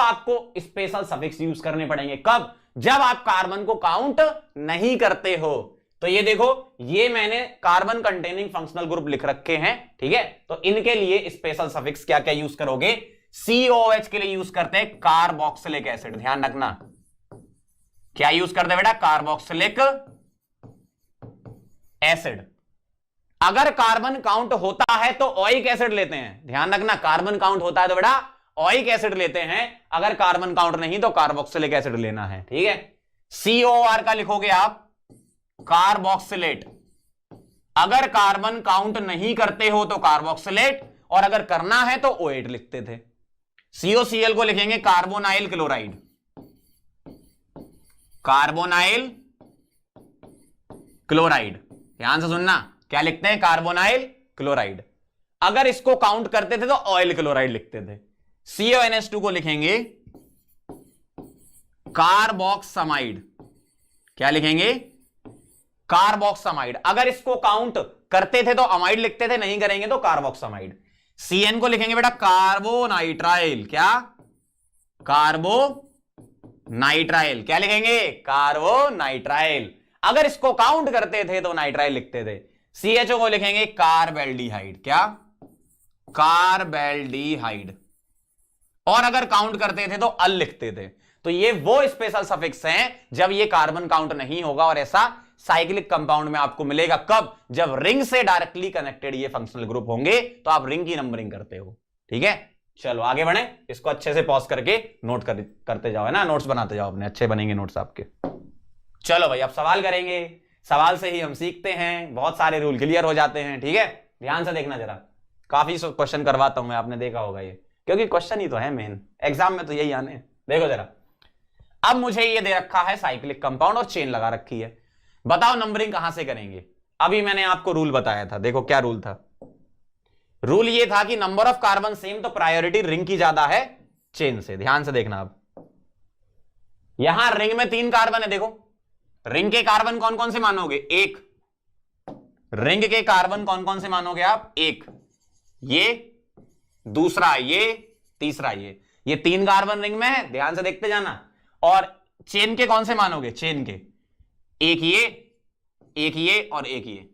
आपको special suffix use करने पड़ेंगे। कब? जब आप कार्बन को काउंट नहीं करते हो। तो ये देखो, ये मैंने कार्बन कंटेनिंग फंक्शनल ग्रुप लिख रखे हैं, ठीक है। तो इनके लिए स्पेशल सफिक्स क्या क्या यूज करोगे? COH के लिए यूज करते हैं कार्बोक्सिलिक एसिड। ध्यान रखना, क्या यूज करते हैं बेटा? Carboxylic acid. अगर कार्बन काउंट होता है तो ओइक एसिड लेते हैं। ध्यान रखना, कार्बन काउंट होता है तो बेटा ओइक एसिड लेते हैं, अगर कार्बन काउंट नहीं तो कार्बोक्सिलिक एसिड लेना है, ठीक है। COR का लिखोगे आप कार्बोक्सिलेट। अगर कार्बन काउंट नहीं करते हो तो कार्बोक्सिलेट, और अगर करना है तो O8 लिखते थे। COCl को लिखेंगे कार्बोनाइल क्लोराइड। कार्बोनाइल क्लोराइड, ध्यान से सुनना, क्या लिखते हैं? Carbonyl chloride. अगर इसको काउंट करते थे तो ऑयल क्लोराइड लिखते थे। CONH2 को लिखेंगे कार्बोक्सामाइड। क्या लिखेंगे? कार्बोक्सामाइड। अगर इसको काउंट करते थे तो अमाइड लिखते थे, नहीं करेंगे तो कार्बोक्सामाइड। CN को लिखेंगे बेटा कार्बोनाइट्राइल। क्या? कार्बोनाइट्राइल। क्या लिखेंगे? कार्बोनाइट्राइल। अगर इसको काउंट करते थे तो नाइट्राइल लिखते थे। CHO को लिखेंगे कार्बेल्डिहाइड। क्या? कार्बेल्डिहाइड। और अगर काउंट करते थे तो अल लिखते थे। तो ये वो स्पेशल सफिक्स हैं जब ये कार्बन काउंट नहीं होगा, और ऐसा साइक्लिक कंपाउंड में आपको मिलेगा। कब? जब रिंग से डायरेक्टली कनेक्टेड ये फंक्शनल ग्रुप होंगे, तो आप रिंग की नंबरिंग करते हो, ठीक है। चलो आगे बढ़े, इसको अच्छे से पॉज करके नोट करते जाओ, है ना, नोट्स बनाते जाओ अपने, अच्छे बनेंगे नोट्स आपके। चलो भाई, अब सवाल करेंगे। सवाल से ही हम सीखते हैं, बहुत सारे रूल क्लियर हो जाते हैं, ठीक है। ध्यान से देखना जरा, काफी क्वेश्चन करवाता हूं मैं, आपने देखा होगा ये, क्योंकि क्वेश्चन ही तो है मेन, एग्जाम में तो यही आने। देखो जरा, अब मुझे ये दे रखा है साइक्लिक कंपाउंड और चेन लगा रखी है। बताओ नंबरिंग कहां से करेंगे? अभी मैंने आपको रूल बताया था, देखो क्या रूल था। रूल ये था कि नंबर ऑफ कार्बन सेम तो प्रायोरिटी रिंग की ज्यादा है चेन से। ध्यान से देखना, अब यहां रिंग में 3 कार्बन है, देखो रिंग के कार्बन कौन कौन से मानोगे? 1। रिंग के कार्बन कौन कौन से मानोगे आप? 1, ये, दूसरा ये, तीसरा ये 3 कार्बन रिंग में है, ध्यान से देखते जाना। और चेन के कौन से मानोगे? चेन के 1 ये, 1 ये और 1 ये।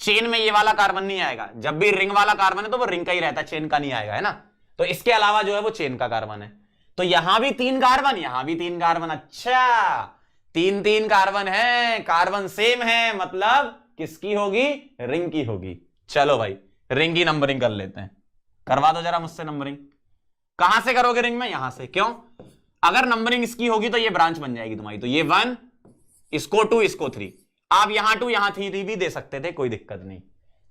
चेन में ये वाला कार्बन नहीं आएगा, जब भी रिंग वाला कार्बन है तो वो रिंग का ही रहता है, चेन का नहीं आएगा, है ना। तो इसके अलावा जो है वो चेन का कार्बन है। तो यहां भी 3 कार्बन, यहां भी 3 कार्बन। अच्छा, 3 कार्बन है, कार्बन सेम है, मतलब किसकी होगी? रिंग की होगी। चलो भाई, रिंग की नंबरिंग कर लेते हैं, करवा दो जरा मुझसे नंबरिंग। कहां से करोगे रिंग में? यहां से। क्यों? अगर नंबरिंग इसकी होगी तो ये ब्रांच बन जाएगी तुम्हारी। तो ये 1, इसको 2, इसको 3। आप यहां 2 यहां 3 भी दे सकते थे, कोई दिक्कत नहीं।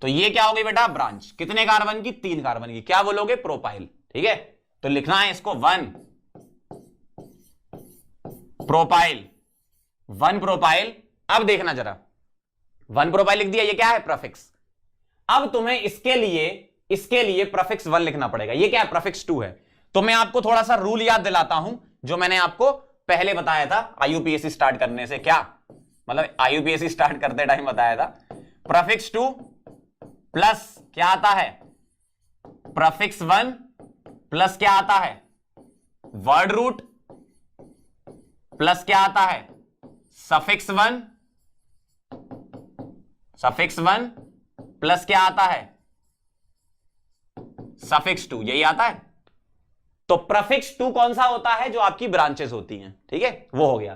तो ये क्या हो गई बेटा? ब्रांच। कितने कार्बन की? 3 कार्बन की। क्या बोलोगे? प्रोपाइल, ठीक है। तो लिखना है इसको 1 प्रोपाइल, 1 प्रोपाइल। अब देखना जरा, 1 प्रोपाइल लिख दिया, ये क्या है? प्रीफिक्स। अब तुम्हें इसके लिए प्रीफिक्स 1 लिखना पड़ेगा। ये क्या है? प्रीफिक्स 2 है। तो मैं आपको थोड़ा सा रूल याद दिलाता हूं जो मैंने आपको पहले बताया था आईयूपीएससी स्टार्ट करने से। क्या मतलब? आईयूपीएससी स्टार्ट करते टाइम बताया था, प्रीफिक्स 2 प्लस क्या आता है? प्रीफिक्स 1 प्लस क्या आता है? वर्ड रूट प्लस क्या आता है? सफिक्स 1 प्लस क्या आता है? सफिक्स 2, यही आता है। तो प्रीफिक्स 2 कौन सा होता है? जो आपकी ब्रांचेस होती हैं, ठीक है, वो हो गया।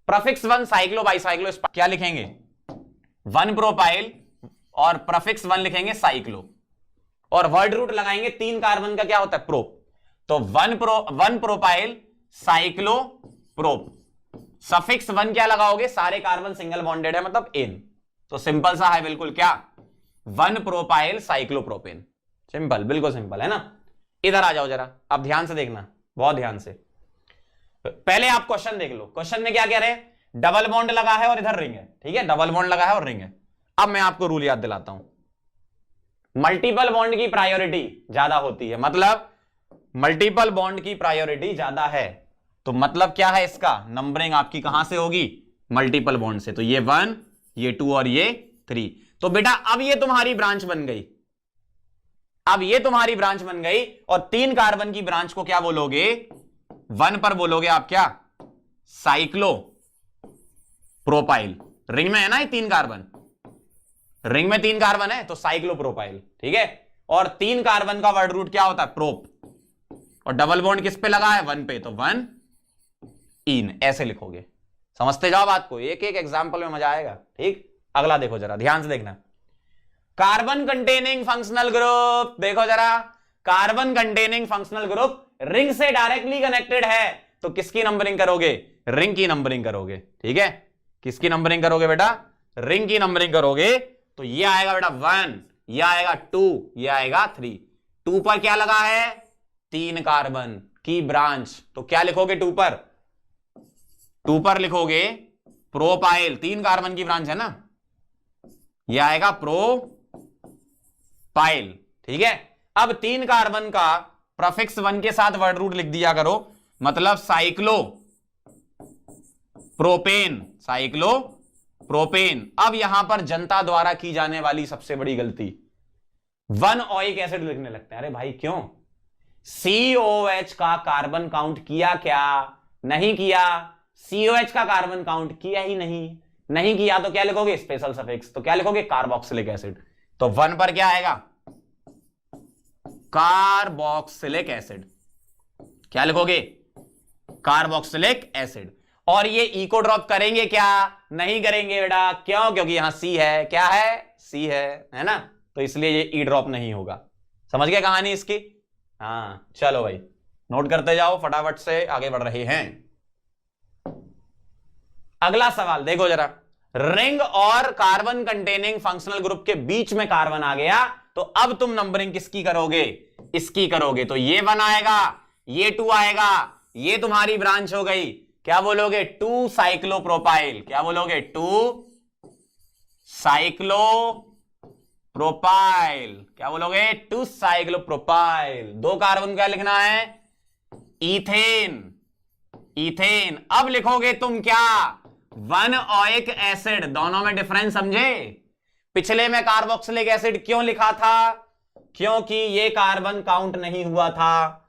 प्रीफिक्स 1 साइक्लो बाइसाइक्लो, क्या लिखेंगे? 1 प्रोपाइल, और प्रीफिक्स 1 लिखेंगे साइक्लो, और वर्ड रूट लगाएंगे 3 कार्बन का, क्या होता है? प्रोप। तो 1 प्रोपाइल साइक्लो प्रोप। सफिक्स 1 क्या लगाओगे? सारे कार्बन सिंगल बॉन्डेड है, मतलब एन। तो सिंपल सा है बिल्कुल, क्या? 1 प्रोपाइल साइक्लोप्रोपेन। सिंपल, बिल्कुल सिंपल है ना। इधर आ जाओ जरा, अब ध्यान से देखना, बहुत ध्यान से। पहले आप क्वेश्चन देख लो। क्वेश्चन में क्या कह रहे हैं? डबल बॉन्ड लगा है और इधर रिंग है, ठीक है, डबल बॉन्ड लगा है और रिंग है। अब मैं आपको रूल याद दिलाता हूं। मल्टीपल बॉन्ड की प्रायोरिटी ज्यादा होती है, मतलब मल्टीपल बॉन्ड की प्रायोरिटी ज्यादा है। तो मतलब क्या है इसका? नंबरिंग आपकी कहां से होगी? मल्टीपल बॉन्ड से। तो ये 1, ये 2 और ये 3। तो बेटा अब ये तुम्हारी ब्रांच बन गई, अब ये तुम्हारी ब्रांच बन गई। और 3 कार्बन की ब्रांच को क्या बोलोगे? 1 पर बोलोगे आप क्या, साइक्लो प्रोपाइल। रिंग में है ना ये 3 कार्बन, रिंग में 3 कार्बन है तो साइक्लो प्रोपाइल, ठीक है। और 3 कार्बन का वर्ड रूट क्या होता है, प्रोप, और डबल बॉन्ड किस पे लगा है, 1 पे, तो 1 इन, ऐसे लिखोगे। समझते जाओ बात को, एक एक एग्जांपल में मजा आएगा, ठीक। अगला देखो जरा, ध्यान से देखना, कार्बन कंटेनिंग फंक्शनल ग्रुप। देखो जरा, carbon containing functional group ring से डायरेक्टली कनेक्टेड है, तो किसकी नंबरिंग करोगे, रिंग की नंबरिंग करोगे, ठीक है। किसकी नंबरिंग करोगे बेटा, रिंग की नंबरिंग करोगे। तो ये आएगा बेटा 1, ये आएगा 2, ये आएगा 3। 2 पर क्या लगा है, 3 कार्बन की ब्रांच, तो क्या लिखोगे 2 पर, 2 पर लिखोगे प्रोपाइल, 3 कार्बन की ब्रांच है ना, ये आएगा प्रोपाइल, ठीक है। अब 3 कार्बन का प्रफिक्स 1 के साथ वर्ड रूट लिख दिया करो, मतलब साइक्लो प्रोपेन, साइक्लो प्रोपेन। अब यहां पर जनता द्वारा की जाने वाली सबसे बड़ी गलती, 1 ओइक एसिड लिखने लगते हैं। अरे भाई क्यों, COH का कार्बन काउंट किया क्या, नहीं किया, COH का कार्बन काउंट किया ही नहीं किया, तो क्या लिखोगे, स्पेशल सफिक्स, तो क्या लिखोगे, कार्बोक्सिलिक एसिड। तो 1 पर क्या आएगा, कार्बोक्सिलिक एसिड, क्या लिखोगे, कार्बोक्सिलिक एसिड। और ये ई को ड्रॉप करेंगे क्या, नहीं करेंगे बेटा, क्यों, क्योंकि यहां सी है, क्या है, सी है ना, तो इसलिए ये ई ड्रॉप नहीं होगा। समझ गए कहानी इसकी, हाँ। चलो भाई नोट करते जाओ, फटाफट से आगे बढ़ रहे हैं। अगला सवाल देखो जरा, रिंग और कार्बन कंटेनिंग फंक्शनल ग्रुप के बीच में कार्बन आ गया, तो अब तुम नंबरिंग किसकी करोगे, इसकी करोगे। तो ये 1 आएगा, ये 2 आएगा, ये तुम्हारी ब्रांच हो गई, क्या बोलोगे, 2 साइक्लोप्रोपाइल, क्या बोलोगे, 2 साइक्लोप्रोपाइल, क्या बोलोगे, 2 साइक्लोप्रोपाइल। 2 कार्बन क्या लिखना है, इथेन, इथेन। अब लिखोगे तुम क्या, 1 ओइक एसिड, दोनों में डिफरेंस समझे। पिछले में कार्बोक्सिलिक एसिड क्यों लिखा था, क्योंकि ये कार्बन काउंट नहीं हुआ था।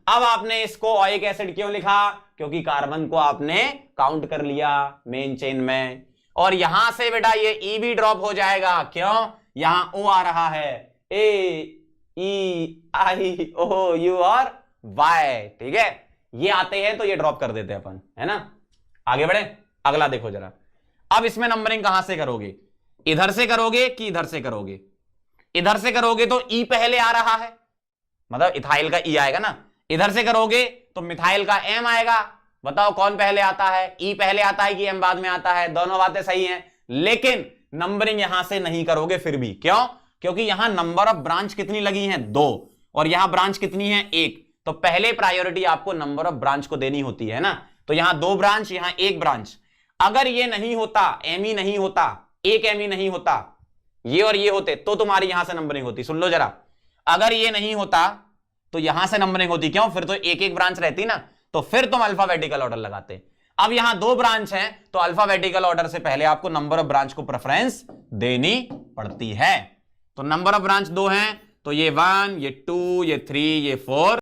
अब आपने इसको ओइक एसिड क्यों लिखा, क्योंकि कार्बन को आपने काउंट कर लिया मेन चेन में। और यहां से बेटा ये ई भी ड्रॉप हो जाएगा, क्यों, यहां ओ आ रहा है, ए ई आई ओ यू और वाई, ठीक है। ये आते हैं तो ये ड्रॉप कर देते हैं अपन, है ना। आगे बढ़े, अगला देखो जरा। अब इसमें नंबरिंग कहां से करोगे, इधर से करोगे कि इधर से करोगे। इधर से करोगे तो ई पहले आ रहा है, मतलब इथाइल का ई आएगा ना। इधर से करोगे तो मिथाइल का एम आएगा। बताओ कौन पहले आता है, ई पहले आता है कि एम बाद में आता है। दोनों बातें सही हैं, लेकिन नंबरिंग यहां से नहीं करोगे फिर भी। क्यों, क्योंकि यहां नंबर ऑफ ब्रांच कितनी लगी है, 2, और यहां ब्रांच कितनी है, 1। तो पहले प्रायोरिटी आपको नंबर ऑफ ब्रांच को देनी होती है ना। तो यहां 2 ब्रांच, यहां 1 ब्रांच। अगर ये नहीं होता, एम ई नहीं होता, 1 एम ई नहीं होता, ये और ये होते, तो तुम्हारी यहां से नंबरिंग होती। सुन लो जरा, अगर ये नहीं होता तो यहां से नंबरिंग होती। क्यों, फिर तो 1-1 ब्रांच रहती ना, तो फिर तुम अल्फाबेटिकल ऑर्डर लगाते। अब यहां 2 ब्रांच हैं, तो अल्फाबेटिकल ऑर्डर से पहले आपको नंबर ऑफ ब्रांच को प्रेफरेंस देनी पड़ती है। तो नंबर ऑफ ब्रांच 2 हैं, तो ये 1, ये 2, ये 3, ये 4,